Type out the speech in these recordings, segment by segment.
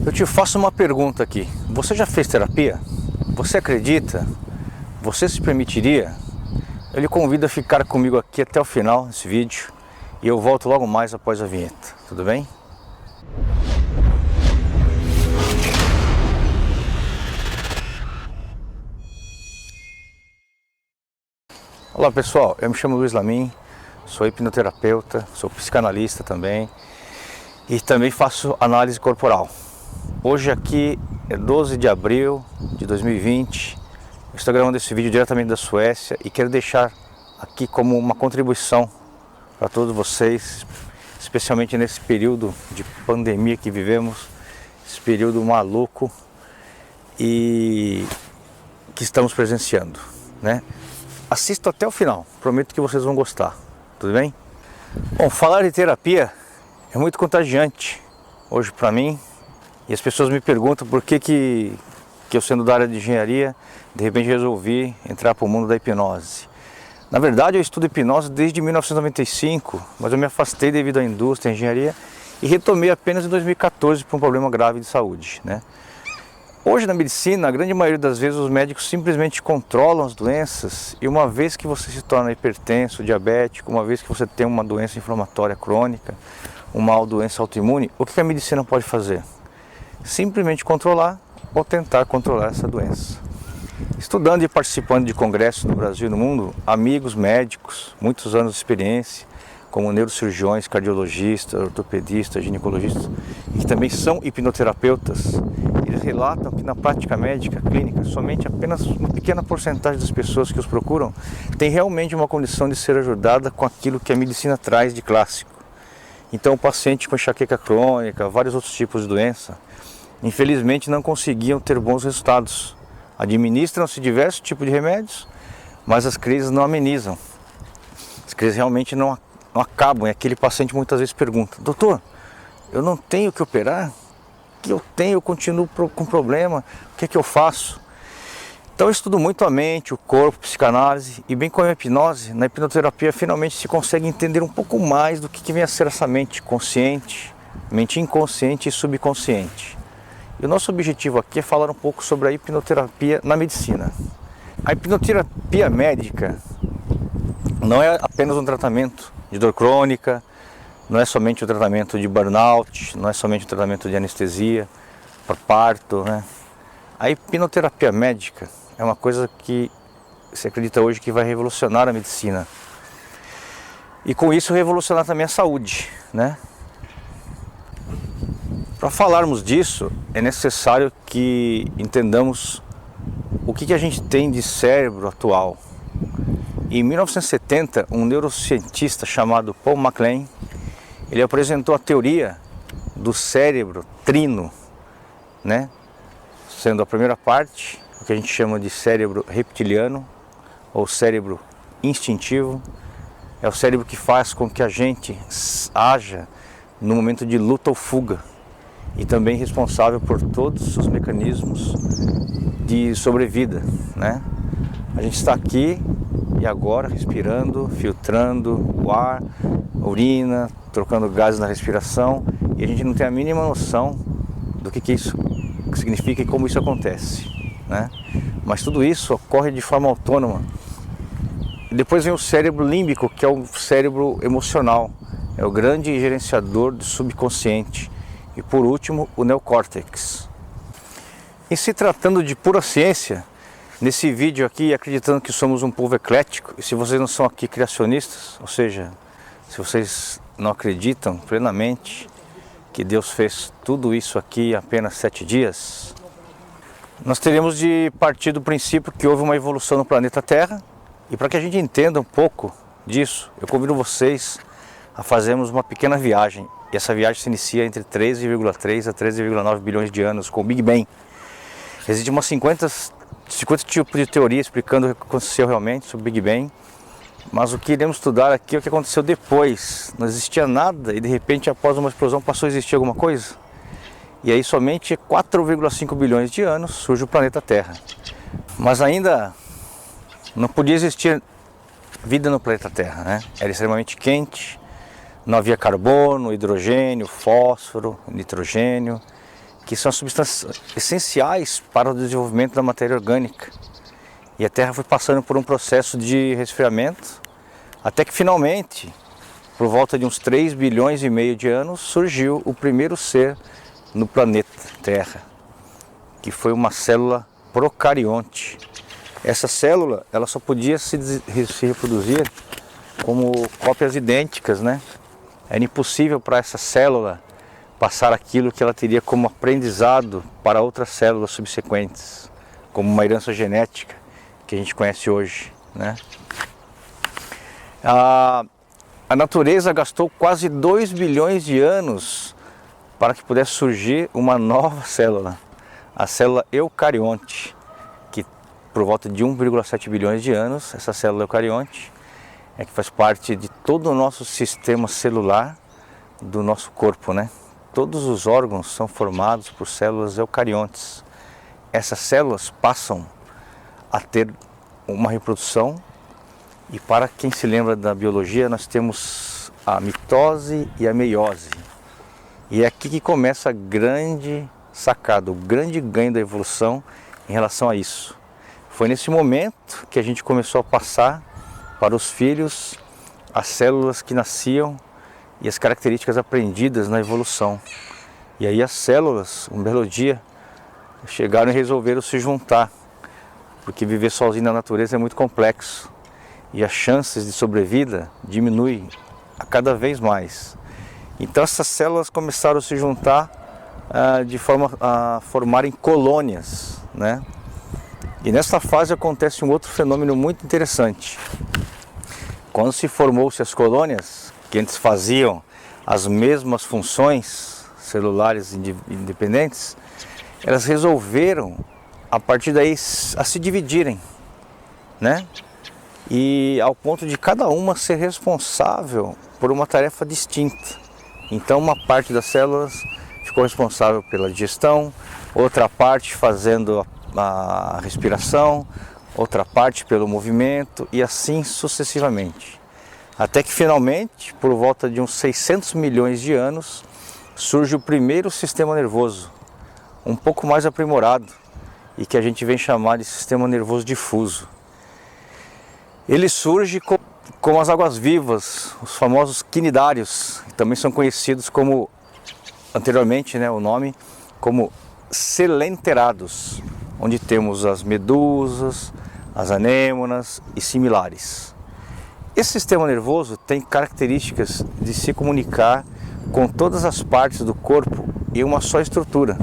Eu te faço uma pergunta aqui. Você já fez terapia? Você acredita? Você se permitiria? Eu lhe convido a ficar comigo aqui até o final desse vídeo e eu volto logo mais após a vinheta. Tudo bem? Olá pessoal, eu me chamo Luiz Lamin, sou hipnoterapeuta, sou psicanalista também e também faço análise corporal. Hoje aqui é 12 de abril de 2020, eu estou gravando esse vídeo diretamente da Suécia e quero deixar aqui como uma contribuição para todos vocês, especialmente nesse período de pandemia que vivemos, esse período maluco e que estamos presenciando, né? Assista até o final, prometo que vocês vão gostar, tudo bem? Bom, falar de terapia é muito contagiante hoje para mim e as pessoas me perguntam por que eu sendo da área de engenharia, de repente resolvi entrar para o mundo da hipnose. Na verdade eu estudo hipnose desde 1995, mas eu me afastei devido à indústria, à engenharia e retomei apenas em 2014 por um problema grave de saúde, né? Hoje na medicina, a grande maioria das vezes os médicos simplesmente controlam as doenças e uma vez que você se torna hipertenso, diabético, uma vez que você tem uma doença inflamatória crônica, uma doença autoimune, o que a medicina pode fazer? Simplesmente controlar ou tentar controlar essa doença. Estudando e participando de congressos no Brasil e no mundo, amigos médicos, muitos anos de experiência, como neurocirurgiões, cardiologistas, ortopedistas, ginecologistas, e que também são hipnoterapeutas, eles relatam que na prática médica, clínica, somente apenas uma pequena porcentagem das pessoas que os procuram tem realmente uma condição de ser ajudada com aquilo que a medicina traz de clássico. Então o paciente com enxaqueca crônica, vários outros tipos de doença, infelizmente não conseguiam ter bons resultados. Administram-se diversos tipos de remédios, mas as crises não amenizam. As crises realmente não acabam, e aquele paciente muitas vezes pergunta: doutor, eu não tenho que operar? O que eu tenho? Eu continuo com problema, o que é que eu faço? Então eu estudo muito a mente, o corpo, psicanálise, e bem como a hipnose, na hipnoterapia finalmente se consegue entender um pouco mais do que vem a ser essa mente consciente, mente inconsciente e subconsciente. E o nosso objetivo aqui é falar um pouco sobre a hipnoterapia na medicina. A hipnoterapia médica não é apenas um tratamento de dor crônica, não é somente o tratamento de burnout, não é somente o tratamento de anestesia para parto, né? A hipnoterapia médica é uma coisa que se acredita hoje que vai revolucionar a medicina. E com isso revolucionar também a saúde, né? Para falarmos disso, é necessário que entendamos o que a gente tem de cérebro atual. Em 1970, um neurocientista chamado Paul MacLean, ele apresentou a teoria do cérebro trino, né? Sendo a primeira parte, o que a gente chama de cérebro reptiliano, ou cérebro instintivo, é o cérebro que faz com que a gente haja no momento de luta ou fuga, e também responsável por todos os mecanismos de sobrevida, né? A gente está aqui e agora respirando, filtrando o ar, a urina, trocando gases na respiração, e a gente não tem a mínima noção do que isso significa e como isso acontece, né? Mas tudo isso ocorre de forma autônoma. E depois vem o cérebro límbico, que é o cérebro emocional, é o grande gerenciador do subconsciente. E por último, o neocórtex. Em se tratando de pura ciência, nesse vídeo aqui, acreditando que somos um povo eclético, e se vocês não são aqui criacionistas, ou seja, se vocês não acreditam plenamente que Deus fez tudo isso aqui em apenas 7 dias, nós teremos de partir do princípio que houve uma evolução no planeta Terra, e para que a gente entenda um pouco disso, eu convido vocês a fazermos uma pequena viagem. E essa viagem se inicia entre 13,3 a 13,9 bilhões de anos com o Big Bang. Existem umas 50 tipos de teoria explicando o que aconteceu realmente sobre o Big Bang, mas o que iremos estudar aqui é o que aconteceu depois. Não existia nada e de repente após uma explosão passou a existir alguma coisa. E aí somente 4,5 bilhões de anos surge o planeta Terra. Mas ainda não podia existir vida no planeta Terra, né? Era extremamente quente, não havia carbono, hidrogênio, fósforo, nitrogênio, que são as substâncias essenciais para o desenvolvimento da matéria orgânica. E a Terra foi passando por um processo de resfriamento, até que finalmente, por volta de uns 3 bilhões e meio de anos, surgiu o primeiro ser no planeta Terra, que foi uma célula procarionte. Essa célula, ela só podia se reproduzir como cópias idênticas, né? Era impossível para essa célula passar aquilo que ela teria como aprendizado para outras células subsequentes, como uma herança genética que a gente conhece hoje, né? A natureza gastou quase 2 bilhões de anos para que pudesse surgir uma nova célula, a célula eucarionte, que por volta de 1,7 bilhões de anos, essa célula eucarionte é que faz parte de todo o nosso sistema celular do nosso corpo, né? Todos os órgãos são formados por células eucariontes. Essas células passam a ter uma reprodução. E para quem se lembra da biologia, nós temos a mitose e a meiose. E é aqui que começa a grande sacada, o grande ganho da evolução em relação a isso. Foi nesse momento que a gente começou a passar para os filhos as células que nasciam e as características aprendidas na evolução. E aí as células, um belo dia, chegaram e resolveram se juntar, porque viver sozinho na natureza é muito complexo. E as chances de sobrevida diminuem a cada vez mais. Então essas células começaram a se juntar de forma a formarem colônias, né? E nessa fase acontece um outro fenômeno muito interessante. Quando se formou-se as colônias, que antes faziam as mesmas funções celulares independentes, elas resolveram a partir daí a se dividirem, né? E ao ponto de cada uma ser responsável por uma tarefa distinta. Então uma parte das células ficou responsável pela digestão, outra parte fazendo a respiração, outra parte pelo movimento e assim sucessivamente. Até que finalmente, por volta de uns 600 milhões de anos, surge o primeiro sistema nervoso, um pouco mais aprimorado e que a gente vem chamar de sistema nervoso difuso. Ele surge com as águas vivas, os famosos quinidários, que também são conhecidos como, anteriormente, né, o nome, como selenterados, onde temos as medusas, as anêmonas e similares. Esse sistema nervoso tem características de se comunicar com todas as partes do corpo em uma só estrutura.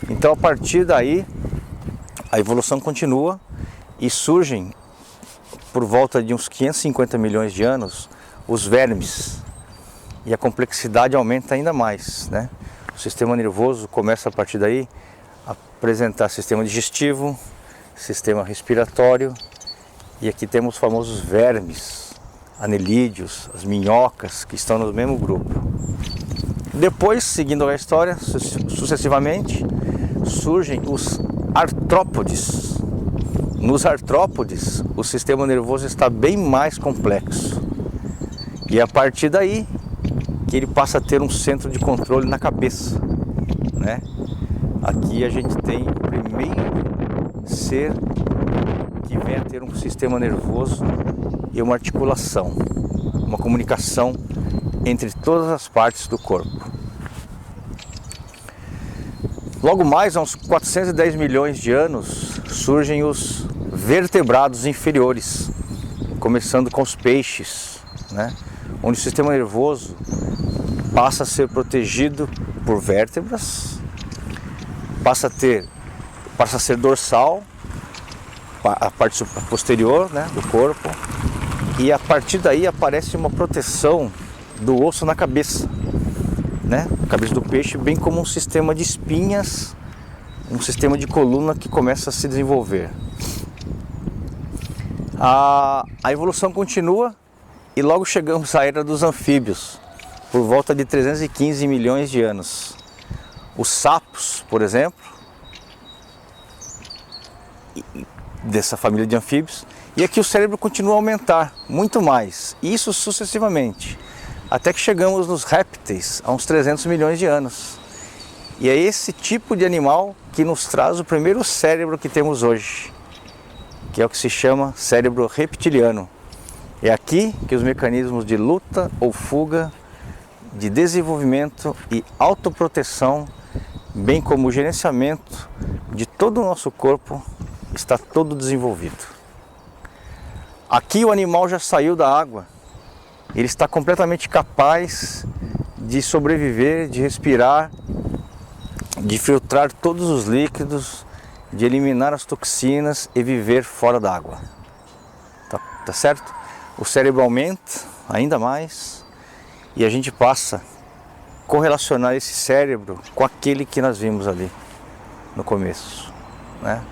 Então, a partir daí, a evolução continua e surgem, por volta de uns 550 milhões de anos, os vermes. E a complexidade aumenta ainda mais, né? O sistema nervoso começa a partir daí a apresentar sistema digestivo, sistema respiratório, e aqui temos os famosos vermes, anelídeos, as minhocas, que estão no mesmo grupo. Depois, seguindo a história, sucessivamente, surgem os artrópodes. Nos artrópodes, o sistema nervoso está bem mais complexo. E é a partir daí que ele passa a ter um centro de controle na cabeça, né? Aqui a gente tem o primeiro ser que vem a ter um sistema nervoso e uma articulação, uma comunicação entre todas as partes do corpo. Logo mais, há uns 410 milhões de anos, surgem os vertebrados inferiores, começando com os peixes, né? Onde o sistema nervoso passa a ser protegido por vértebras, passa a ser dorsal, a parte posterior, né, do corpo, e a partir daí aparece uma proteção do osso na cabeça, né? A cabeça do peixe, bem como um sistema de espinhas, um sistema de coluna que começa a se desenvolver. A evolução continua e logo chegamos à era dos anfíbios, por volta de 315 milhões de anos. Os sapos, por exemplo, dessa família de anfíbios, e aqui o cérebro continua a aumentar muito mais, isso sucessivamente, até que chegamos nos répteis, há uns 300 milhões de anos. E é esse tipo de animal que nos traz o primeiro cérebro que temos hoje, que é o que se chama cérebro reptiliano. É aqui que os mecanismos de luta ou fuga, de desenvolvimento e autoproteção, bem como o gerenciamento de todo o nosso corpo, está todo desenvolvido. Aqui o animal já saiu da água, ele está completamente capaz de sobreviver, de respirar, de filtrar todos os líquidos, de eliminar as toxinas e viver fora da água. Tá certo? O cérebro aumenta ainda mais e a gente passa a correlacionar esse cérebro com aquele que nós vimos ali no começo, né?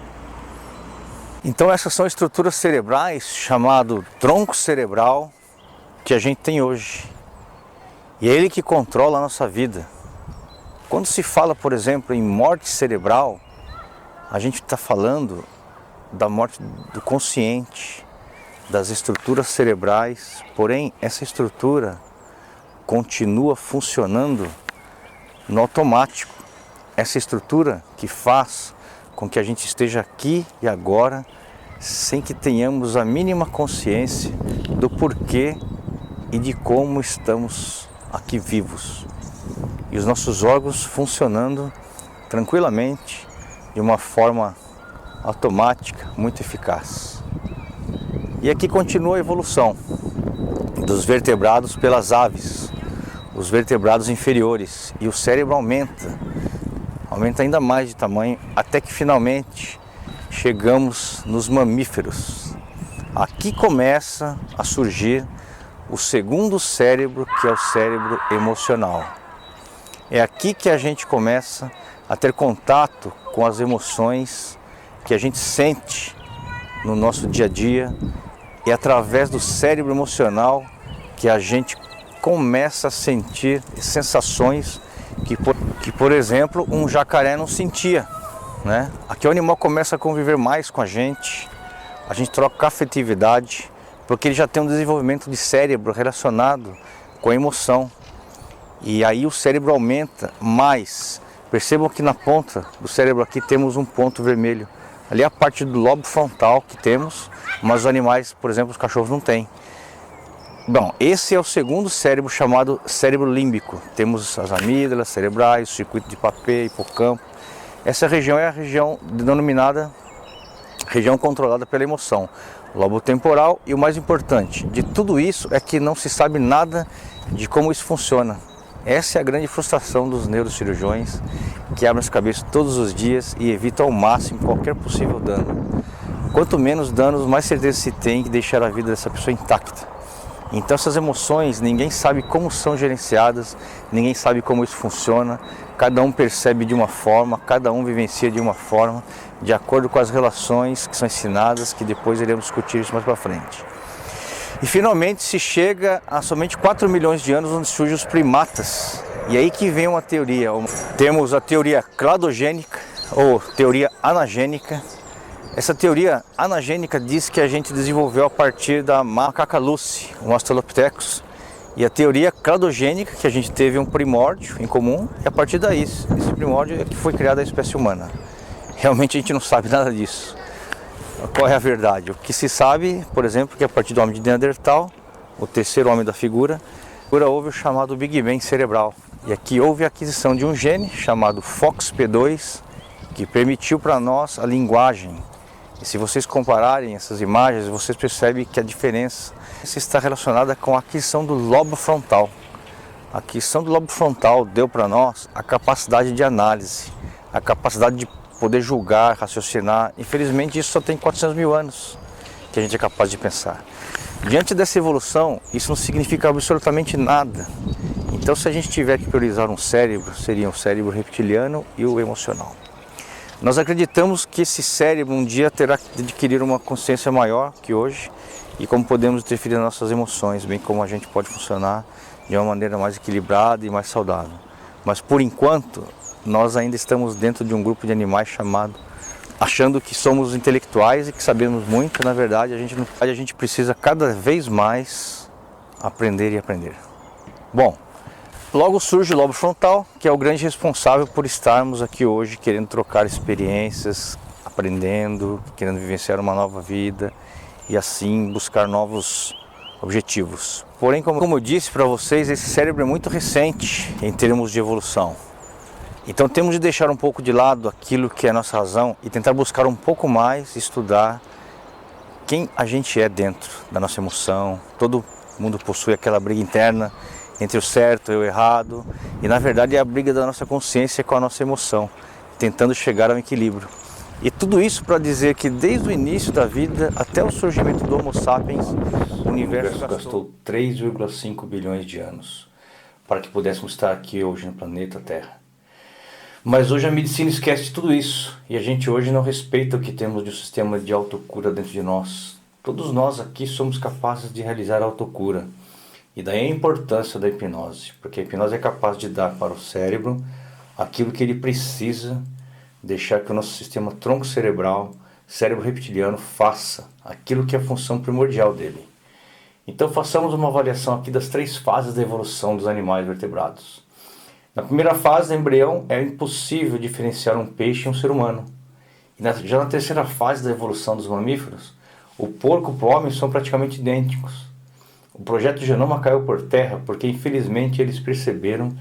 Então essas são estruturas cerebrais, chamado tronco cerebral, que a gente tem hoje. E é ele que controla a nossa vida. Quando se fala, por exemplo, em morte cerebral, a gente está falando da morte do consciente, das estruturas cerebrais, porém essa estrutura continua funcionando no automático. Essa estrutura que faz com que a gente esteja aqui e agora, sem que tenhamos a mínima consciência do porquê e de como estamos aqui vivos. E os nossos órgãos funcionando tranquilamente, de uma forma automática, muito eficaz. E aqui continua a evolução dos vertebrados pelas aves, os vertebrados inferiores, e o cérebro aumenta ainda mais de tamanho, até que finalmente chegamos nos mamíferos. Aqui começa a surgir o segundo cérebro, que é o cérebro emocional. É aqui que a gente começa a ter contato com as emoções que a gente sente no nosso dia a dia. É através do cérebro emocional que a gente começa a sentir sensações que, por exemplo, um jacaré não sentia, né? Aqui o animal começa a conviver mais com a gente troca afetividade, porque ele já tem um desenvolvimento de cérebro relacionado com a emoção. E aí o cérebro aumenta mais. Percebam que na ponta do cérebro aqui temos um ponto vermelho. Ali é a parte do lobo frontal que temos, mas os animais, por exemplo, os cachorros não têm. Bom, esse é o segundo cérebro, chamado cérebro límbico. Temos as amígdalas cerebrais, o circuito de Papet, hipocampo. Essa região é a região denominada região controlada pela emoção, lobo temporal. E o mais importante de tudo isso é que não se sabe nada de como isso funciona. Essa é a grande frustração dos neurocirurgiões, que abrem as cabeças todos os dias e evitam ao máximo qualquer possível dano. Quanto menos danos, mais certeza se tem de deixar a vida dessa pessoa intacta. Então essas emoções, ninguém sabe como são gerenciadas, ninguém sabe como isso funciona, cada um percebe de uma forma, cada um vivencia de uma forma, de acordo com as relações que são ensinadas, que depois iremos discutir isso mais para frente. E finalmente se chega a somente 4 milhões de anos, onde surgem os primatas. E aí que vem uma teoria. Temos a teoria cladogênica ou teoria anagênica. Essa teoria anagênica diz que a gente desenvolveu a partir da macaca Lucy, um Australopithecus. E a teoria cladogênica, que a gente teve um primórdio em comum, e a partir daí, esse primórdio é que foi criada a espécie humana. Realmente a gente não sabe nada disso. Qual é a verdade? O que se sabe, por exemplo, que a partir do homem de Neandertal, o terceiro homem da figura, houve o chamado Big Bang cerebral. E aqui houve a aquisição de um gene chamado FOXP2, que permitiu para nós a linguagem. E se vocês compararem essas imagens, vocês percebem que a diferença está relacionada com a aquisição do lobo frontal. A aquisição do lobo frontal deu para nós a capacidade de análise, a capacidade de poder julgar, raciocinar. Infelizmente isso só tem 400 mil anos que a gente é capaz de pensar. Diante dessa evolução, isso não significa absolutamente nada. Então se a gente tiver que priorizar um cérebro, seria o cérebro reptiliano e o emocional. Nós acreditamos que esse cérebro um dia terá que adquirir uma consciência maior que hoje, e como podemos interferir nas nossas emoções, bem como a gente pode funcionar de uma maneira mais equilibrada e mais saudável. Mas por enquanto, nós ainda estamos dentro de um grupo de animais achando que somos intelectuais e que sabemos muito. Na verdade, a gente precisa cada vez mais aprender e aprender. Bom, Logo surge o lobo frontal, que é o grande responsável por estarmos aqui hoje querendo trocar experiências, aprendendo, querendo vivenciar uma nova vida e assim buscar novos objetivos. Porém, como eu disse para vocês, esse cérebro é muito recente em termos de evolução. Então temos de deixar um pouco de lado aquilo que é a nossa razão e tentar buscar um pouco mais, estudar quem a gente é dentro da nossa emoção. Todo mundo possui aquela briga interna entre o certo e o errado, e na verdade é a briga da nossa consciência com a nossa emoção, tentando chegar ao equilíbrio. E tudo isso para dizer que desde o início da vida até o surgimento do Homo sapiens, o universo gastou 3,5 bilhões de anos para que pudéssemos estar aqui hoje no planeta Terra. Mas hoje a medicina esquece de tudo isso, e a gente hoje não respeita o que temos de um sistema de autocura dentro de nós. Todos nós aqui somos capazes de realizar a autocura. E daí a importância da hipnose, porque a hipnose é capaz de dar para o cérebro aquilo que ele precisa, deixar que o nosso sistema tronco cerebral, cérebro reptiliano, faça aquilo que é a função primordial dele. Então façamos uma avaliação aqui das 3 fases da evolução dos animais vertebrados. Na primeira fase, embrião, é impossível diferenciar um peixe e um ser humano. E já na terceira fase da evolução dos mamíferos, o porco e o homem são praticamente idênticos. O projeto Genoma caiu por terra porque infelizmente eles perceberam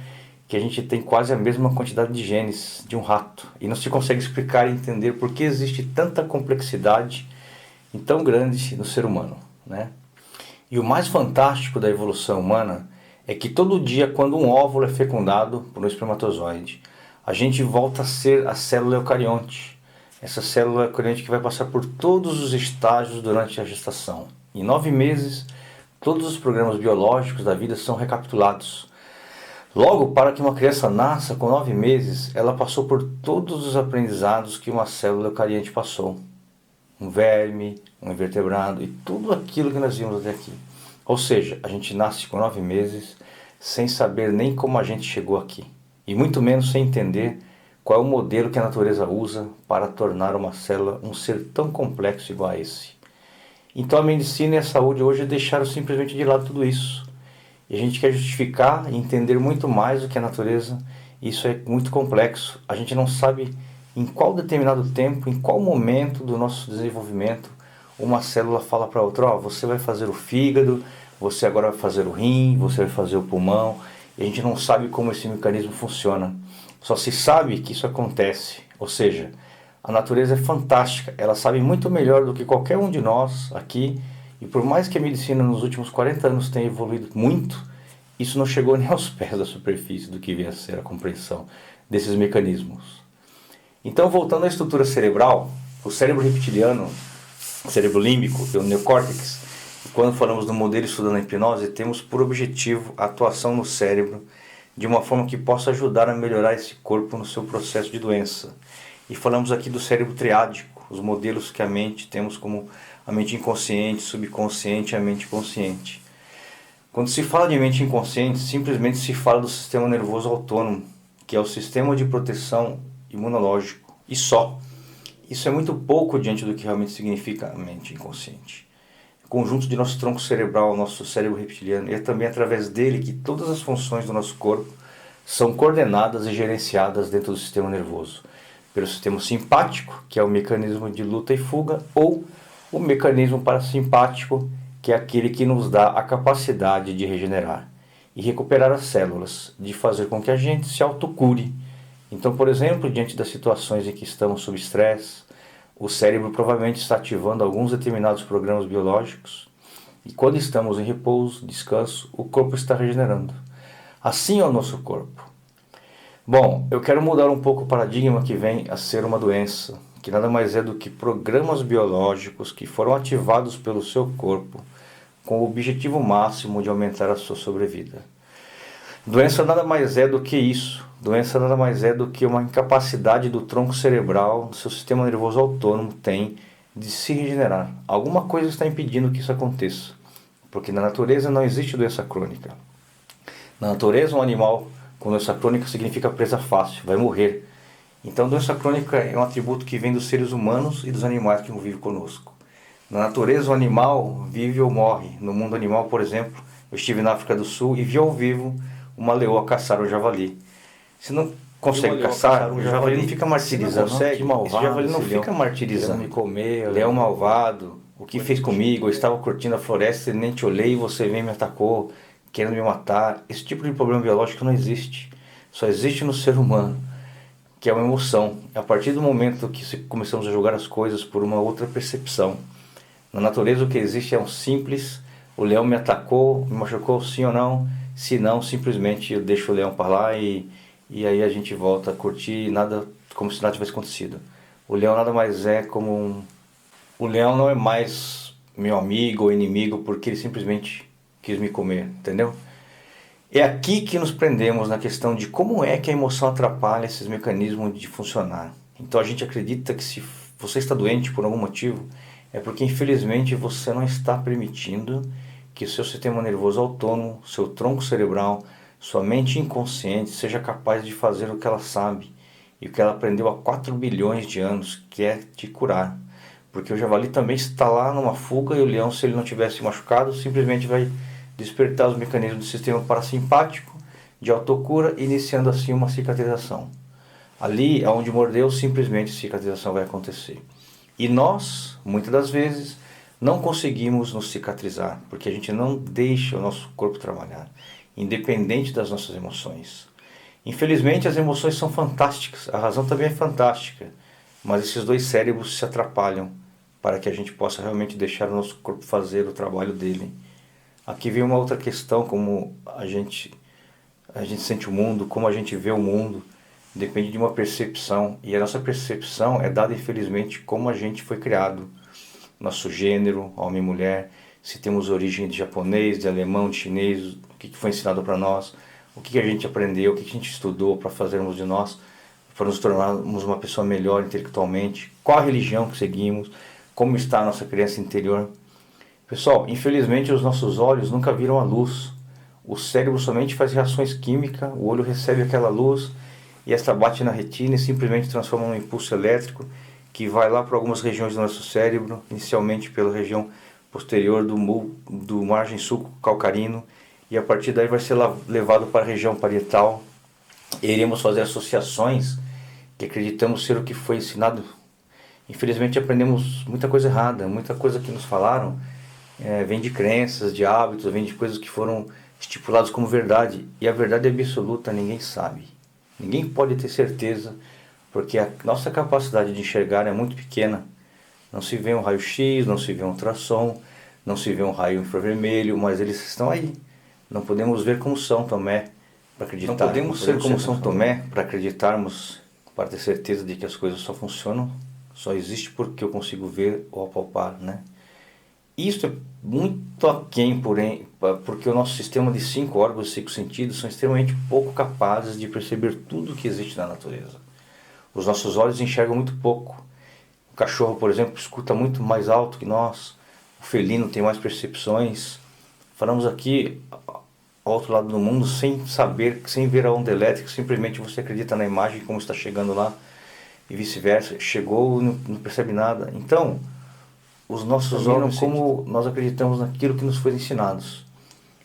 que a gente tem quase a mesma quantidade de genes de um rato e não se consegue explicar e entender por que existe tanta complexidade e tão grande no ser humano, né? E o mais fantástico da evolução humana é que todo dia, quando um óvulo é fecundado por um espermatozoide, a gente volta a ser a célula eucarionte. Essa célula eucarionte que vai passar por todos os estágios durante a gestação. Em 9 meses, todos os programas biológicos da vida são recapitulados. Logo, para que uma criança nasça com 9 meses, ela passou por todos os aprendizados que uma célula eucarionte passou. Um verme, um invertebrado e tudo aquilo que nós vimos até aqui. Ou seja, a gente nasce com 9 meses sem saber nem como a gente chegou aqui. E muito menos sem entender qual é o modelo que a natureza usa para tornar uma célula um ser tão complexo igual a esse. Então a medicina e a saúde hoje deixaram simplesmente de lado tudo isso. E a gente quer justificar e entender muito mais do que a natureza. Isso é muito complexo. A gente não sabe em qual determinado tempo, em qual momento do nosso desenvolvimento, uma célula fala para outra, você vai fazer o fígado, você agora vai fazer o rim, você vai fazer o pulmão. E a gente não sabe como esse mecanismo funciona. Só se sabe que isso acontece. Ou seja, a natureza é fantástica, ela sabe muito melhor do que qualquer um de nós aqui, e por mais que a medicina nos últimos 40 anos tenha evoluído muito, isso não chegou nem aos pés da superfície do que vem a ser a compreensão desses mecanismos. Então, voltando à estrutura cerebral, o cérebro reptiliano, o cérebro límbico e o neocórtex, quando falamos do modelo estudando a hipnose, temos por objetivo a atuação no cérebro de uma forma que possa ajudar a melhorar esse corpo no seu processo de doença. E falamos aqui do cérebro triádico, os modelos que a mente temos como a mente inconsciente, subconsciente e a mente consciente. Quando se fala de mente inconsciente, simplesmente se fala do sistema nervoso autônomo, que é o sistema de proteção imunológico, e só. Isso é muito pouco diante do que realmente significa a mente inconsciente. O conjunto de nosso tronco cerebral, nosso cérebro reptiliano, e é também através dele que todas as funções do nosso corpo são coordenadas e gerenciadas dentro do sistema nervoso. Pelo sistema simpático, que é o mecanismo de luta e fuga, ou o mecanismo parasimpático, que é aquele que nos dá a capacidade de regenerar e recuperar as células, de fazer com que a gente se autocure. Então, por exemplo, diante das situações em que estamos sob estresse, o cérebro provavelmente está ativando alguns determinados programas biológicos, e quando estamos em repouso, descanso, o corpo está regenerando. Assim é o nosso corpo. Bom, eu quero mudar um pouco o paradigma que vem a ser uma doença, que nada mais é do que programas biológicos que foram ativados pelo seu corpo com o objetivo máximo de aumentar a sua sobrevida. Doença nada mais é do que isso. Doença nada mais é do que uma incapacidade do tronco cerebral, do seu sistema nervoso autônomo tem de se regenerar. Alguma coisa está impedindo que isso aconteça, porque na natureza não existe doença crônica. Na natureza, um animal com doença crônica significa presa fácil, vai morrer. Então, doença crônica é um atributo que vem dos seres humanos e dos animais que convivem conosco. Na natureza, o animal vive ou morre. No mundo animal, por exemplo, eu estive na África do Sul e vi ao vivo uma leoa caçar o javali. Se não consegue caçar, o javali não fica martirizando. Que malvado, esse javali não fica martirizando. Me comer, leão malvado, o que fez comigo? Eu estava curtindo a floresta e nem te olhei e você veio e me atacou, querendo me matar. Esse tipo de problema biológico não existe. Só existe no ser humano, que é uma emoção. A partir do momento que começamos a julgar as coisas por uma outra percepção. Na natureza o que existe é um simples, o leão me atacou, me machucou, sim ou não? Se não, simplesmente eu deixo o leão para lá e aí a gente volta a curtir, nada, como se nada tivesse acontecido. O leão nada mais é como O leão não é mais meu amigo ou inimigo porque ele simplesmente quis me comer, entendeu? É aqui que nos prendemos na questão de como é que a emoção atrapalha esses mecanismos de funcionar. Então a gente acredita que se você está doente por algum motivo, é porque infelizmente você não está permitindo que o seu sistema nervoso autônomo, seu tronco cerebral, sua mente inconsciente seja capaz de fazer o que ela sabe e o que ela aprendeu há 4 bilhões de anos, que é te curar. Porque o javali também está lá numa fuga e o leão, se ele não tivesse machucado, simplesmente vai despertar os mecanismos do sistema parasimpático de autocura, iniciando assim uma cicatrização. Ali, onde mordeu, simplesmente a cicatrização vai acontecer. E nós, muitas das vezes, não conseguimos nos cicatrizar, porque a gente não deixa o nosso corpo trabalhar, independente das nossas emoções. Infelizmente, as emoções são fantásticas, a razão também é fantástica, mas esses dois cérebros se atrapalham para que a gente possa realmente deixar o nosso corpo fazer o trabalho dele. Aqui vem uma outra questão, como a gente sente o mundo, como a gente vê o mundo, depende de uma percepção, e a nossa percepção é dada infelizmente como a gente foi criado, nosso gênero, homem e mulher, se temos origem de japonês, de alemão, de chinês, o que foi ensinado para nós, o que a gente aprendeu, o que a gente estudou para fazermos de nós, para nos tornarmos uma pessoa melhor intelectualmente, qual a religião que seguimos, como está a nossa criança interior. Pessoal, infelizmente os nossos olhos nunca viram a luz. O cérebro somente faz reações químicas, o olho recebe aquela luz e esta bate na retina e simplesmente transforma num impulso elétrico que vai lá para algumas regiões do nosso cérebro, inicialmente pela região posterior do margem sul-calcarino, e a partir daí vai ser levado para a região parietal. E iremos fazer associações que acreditamos ser o que foi ensinado. Infelizmente aprendemos muita coisa errada, muita coisa que nos falaram vem de crenças, de hábitos, vem de coisas que foram estipuladas como verdade. E a verdade absoluta ninguém sabe. Ninguém pode ter certeza, porque a nossa capacidade de enxergar é muito pequena. Não se vê um raio-x, não se vê um ultrassom, não se vê um raio infravermelho, mas eles estão aí. Não podemos ver como São Tomé para acreditar. Não podemos ser como São Tomé para acreditarmos, para ter certeza de que as coisas só funcionam, só existe porque eu consigo ver ou apalpar, né? Isso é muito aquém, porém, porque o nosso sistema de 5 órgãos e 5 sentidos são extremamente pouco capazes de perceber tudo o que existe na natureza. Os nossos olhos enxergam muito pouco. O cachorro, por exemplo, escuta muito mais alto que nós. O felino tem mais percepções. Falamos aqui ao outro lado do mundo sem saber, sem ver a onda elétrica, simplesmente você acredita na imagem como está chegando lá e vice-versa. Chegou e não percebe nada. Então, os nossos olhos, como nós acreditamos naquilo que nos foi ensinados.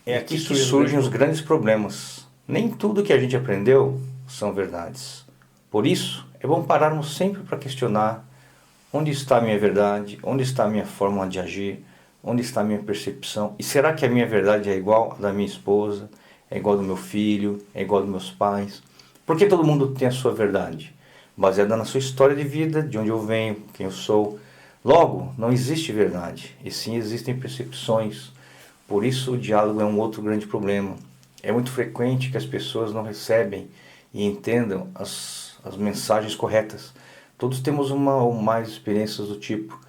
É aqui que surgem os grandes problemas. Nem tudo que a gente aprendeu são verdades. Por isso, é bom pararmos sempre para questionar onde está a minha verdade, onde está a minha forma de agir, onde está a minha percepção. E será que a minha verdade é igual à da minha esposa, é igual ao do meu filho, é igual ao dos meus pais? Porque todo mundo tem a sua verdade, baseada na sua história de vida, de onde eu venho, quem eu sou. Logo, não existe verdade, e sim existem percepções. Por isso o diálogo é um outro grande problema. É muito frequente que as pessoas não recebem e entendam as mensagens corretas. Todos temos uma ou mais experiências do tipo.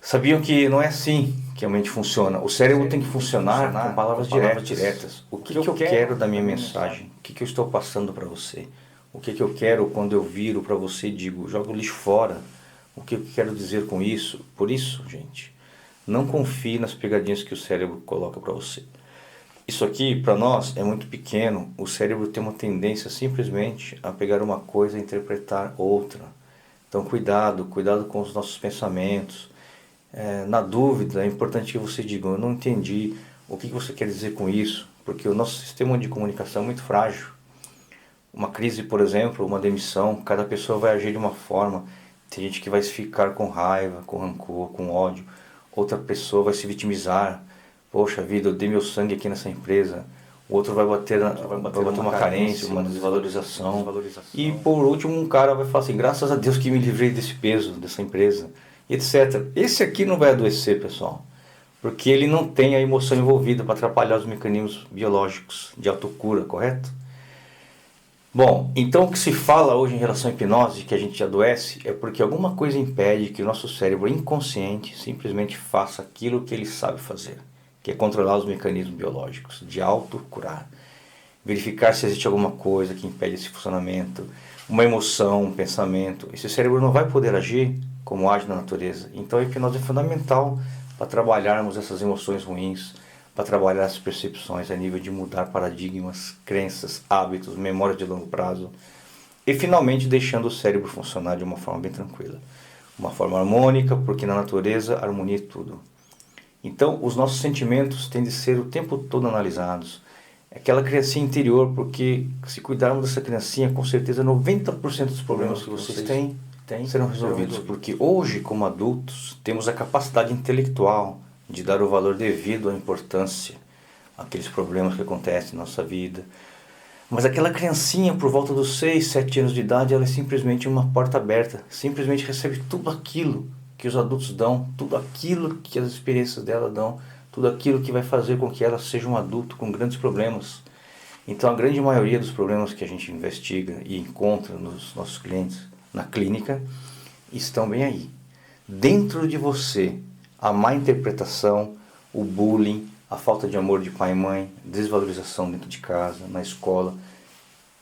Sabiam que não é assim que a mente funciona. O cérebro tem que funcionar com palavras diretas. O que eu quero da minha mensagem? O que eu estou passando para você? O que eu quero quando eu viro para você e digo, joga o lixo fora? O que eu quero dizer com isso? Por isso, gente, não confie nas pegadinhas que o cérebro coloca para você. Isso aqui, para nós, é muito pequeno. O cérebro tem uma tendência simplesmente a pegar uma coisa e interpretar outra. Então, cuidado com os nossos pensamentos. Na dúvida, é importante que você diga, eu não entendi, o que você quer dizer com isso? porque o nosso sistema de comunicação é muito frágil. Uma crise, por exemplo, uma demissão, cada pessoa vai agir de uma forma. Tem gente que vai se ficar com raiva, com rancor, com ódio. Outra pessoa vai se vitimizar. Poxa vida, eu dei meu sangue aqui nessa empresa. O outro vai bater uma carência, uma desvalorização. E por último, um cara vai falar assim, graças a Deus que me livrei desse peso, dessa empresa, etc. Esse aqui não vai adoecer, pessoal, porque ele não tem a emoção envolvida para atrapalhar os mecanismos biológicos de autocura, correto? Bom, então o que se fala hoje em relação à hipnose, que a gente adoece, é porque alguma coisa impede que o nosso cérebro inconsciente simplesmente faça aquilo que ele sabe fazer, que é controlar os mecanismos biológicos, de autocurar. Verificar se existe alguma coisa que impede esse funcionamento, uma emoção, um pensamento. Esse cérebro não vai poder agir como age na natureza. Então a hipnose é fundamental para trabalharmos essas emoções ruins, para trabalhar as percepções a nível de mudar paradigmas, crenças, hábitos, memórias de longo prazo e finalmente deixando o cérebro funcionar de uma forma bem tranquila. Uma forma harmônica, porque na natureza harmonia é tudo. Então os nossos sentimentos têm de ser o tempo todo analisados. Aquela criancinha interior, porque se cuidarmos dessa criancinha, com certeza 90% dos problemas que vocês têm serão resolvidos. Porque hoje, como adultos, temos a capacidade intelectual de dar o valor devido à importância àqueles problemas que acontecem na nossa vida. Mas aquela criancinha, por volta dos 6, 7 anos de idade, ela é simplesmente uma porta aberta. Simplesmente recebe tudo aquilo que os adultos dão, tudo aquilo que as experiências dela dão, tudo aquilo que vai fazer com que ela seja um adulto com grandes problemas. Então a grande maioria dos problemas que a gente investiga e encontra nos nossos clientes na clínica estão bem aí. Dentro de você, a má interpretação, o bullying, a falta de amor de pai e mãe, desvalorização dentro de casa, na escola,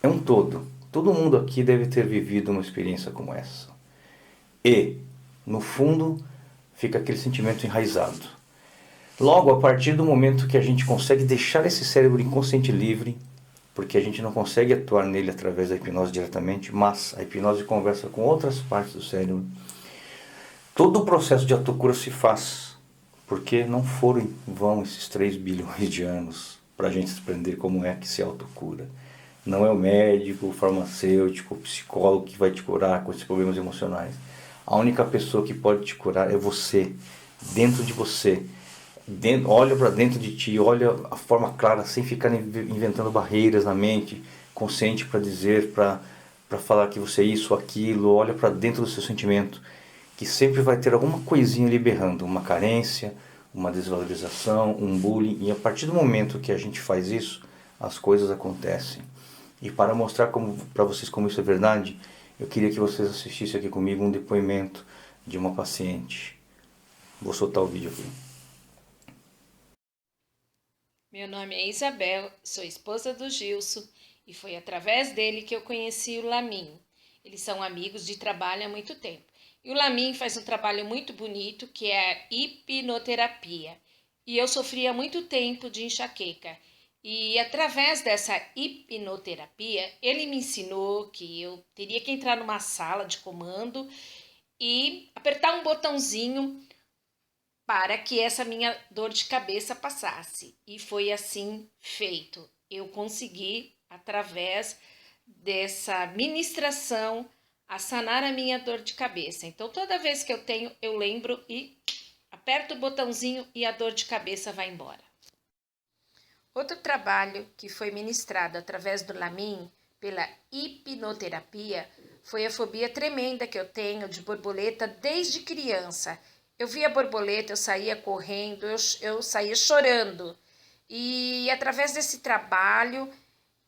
é um todo. Todo mundo aqui deve ter vivido uma experiência como essa. E, no fundo, fica aquele sentimento enraizado. Logo, a partir do momento que a gente consegue deixar esse cérebro inconsciente livre, porque a gente não consegue atuar nele através da hipnose diretamente, mas a hipnose conversa com outras partes do cérebro, todo o processo de autocura se faz, porque não foram em vão esses 3 bilhões de anos para a gente aprender como é que se autocura. Não é o médico, o farmacêutico, o psicólogo que vai te curar com esses problemas emocionais. A única pessoa que pode te curar é você, dentro de você. Olha para dentro de ti, olha a forma clara, sem ficar inventando barreiras na mente, consciente para dizer, para falar que você é isso ou aquilo. Olha para dentro do seu sentimento, que sempre vai ter alguma coisinha ali berrando, uma carência, uma desvalorização, um bullying. E a partir do momento que a gente faz isso, as coisas acontecem. E para mostrar para vocês como isso é verdade, eu queria que vocês assistissem aqui comigo um depoimento de uma paciente. Vou soltar o vídeo aqui. Meu nome é Isabel, sou esposa do Gilson e foi através dele que eu conheci o Lamin. Eles são amigos de trabalho há muito tempo. E o Lamin faz um trabalho muito bonito que é a hipnoterapia. E eu sofria muito tempo de enxaqueca. E através dessa hipnoterapia, ele me ensinou que eu teria que entrar numa sala de comando e apertar um botãozinho para que essa minha dor de cabeça passasse. E foi assim feito. Eu consegui, através dessa ministração, a sanar a minha dor de cabeça. Então, toda vez que eu tenho, eu lembro e aperto o botãozinho e a dor de cabeça vai embora. Outro trabalho que foi ministrado através do Lamin, pela hipnoterapia, foi a fobia tremenda que eu tenho de borboleta desde criança. Eu via borboleta, eu saía correndo, eu saía chorando. E através desse trabalho,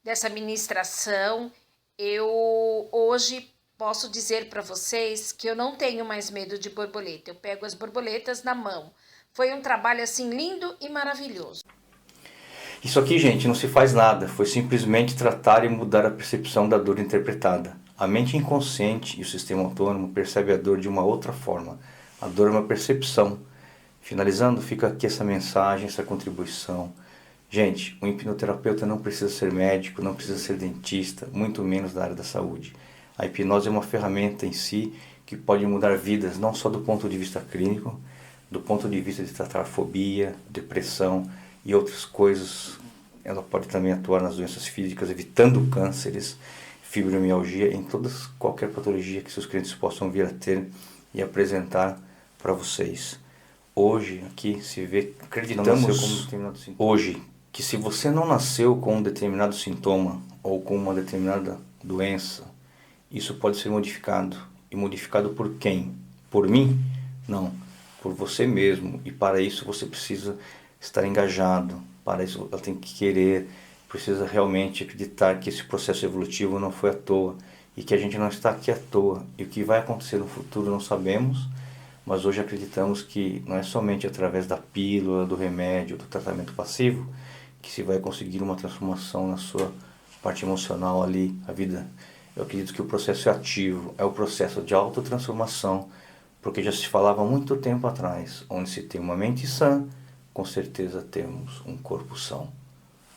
dessa ministração, eu hoje posso dizer para vocês que eu não tenho mais medo de borboleta. Eu pego as borboletas na mão. Foi um trabalho assim lindo e maravilhoso. Isso aqui, gente, não se faz nada. Foi simplesmente tratar e mudar a percepção da dor interpretada. A mente inconsciente e o sistema autônomo percebem a dor de uma outra forma. A dor é uma percepção. Finalizando, fica aqui essa mensagem, essa contribuição. Gente, o hipnoterapeuta não precisa ser médico, não precisa ser dentista, muito menos da área da saúde. A hipnose é uma ferramenta em si que pode mudar vidas, não só do ponto de vista clínico, do ponto de vista de tratar fobia, depressão e outras coisas ela pode também atuar nas doenças físicas, evitando cânceres, fibromialgia, em qualquer patologia que seus clientes possam vir a ter e apresentar para vocês. Hoje, aqui se vê, acreditamos hoje que se você não nasceu com um determinado sintoma ou com uma determinada doença, isso pode ser modificado. E modificado por quem? Por mim? Não, por você mesmo. E para isso você precisa estar engajado, para isso ela tem que querer, precisa realmente acreditar que esse processo evolutivo não foi à toa e que a gente não está aqui à toa. E o que vai acontecer no futuro não sabemos, mas hoje acreditamos que não é somente através da pílula, do remédio, do tratamento passivo que se vai conseguir uma transformação na sua parte emocional ali, a vida. Eu acredito que o processo é ativo, é o processo de autotransformação, porque já se falava há muito tempo atrás, onde se tem uma mente sã, com certeza temos um corpo são.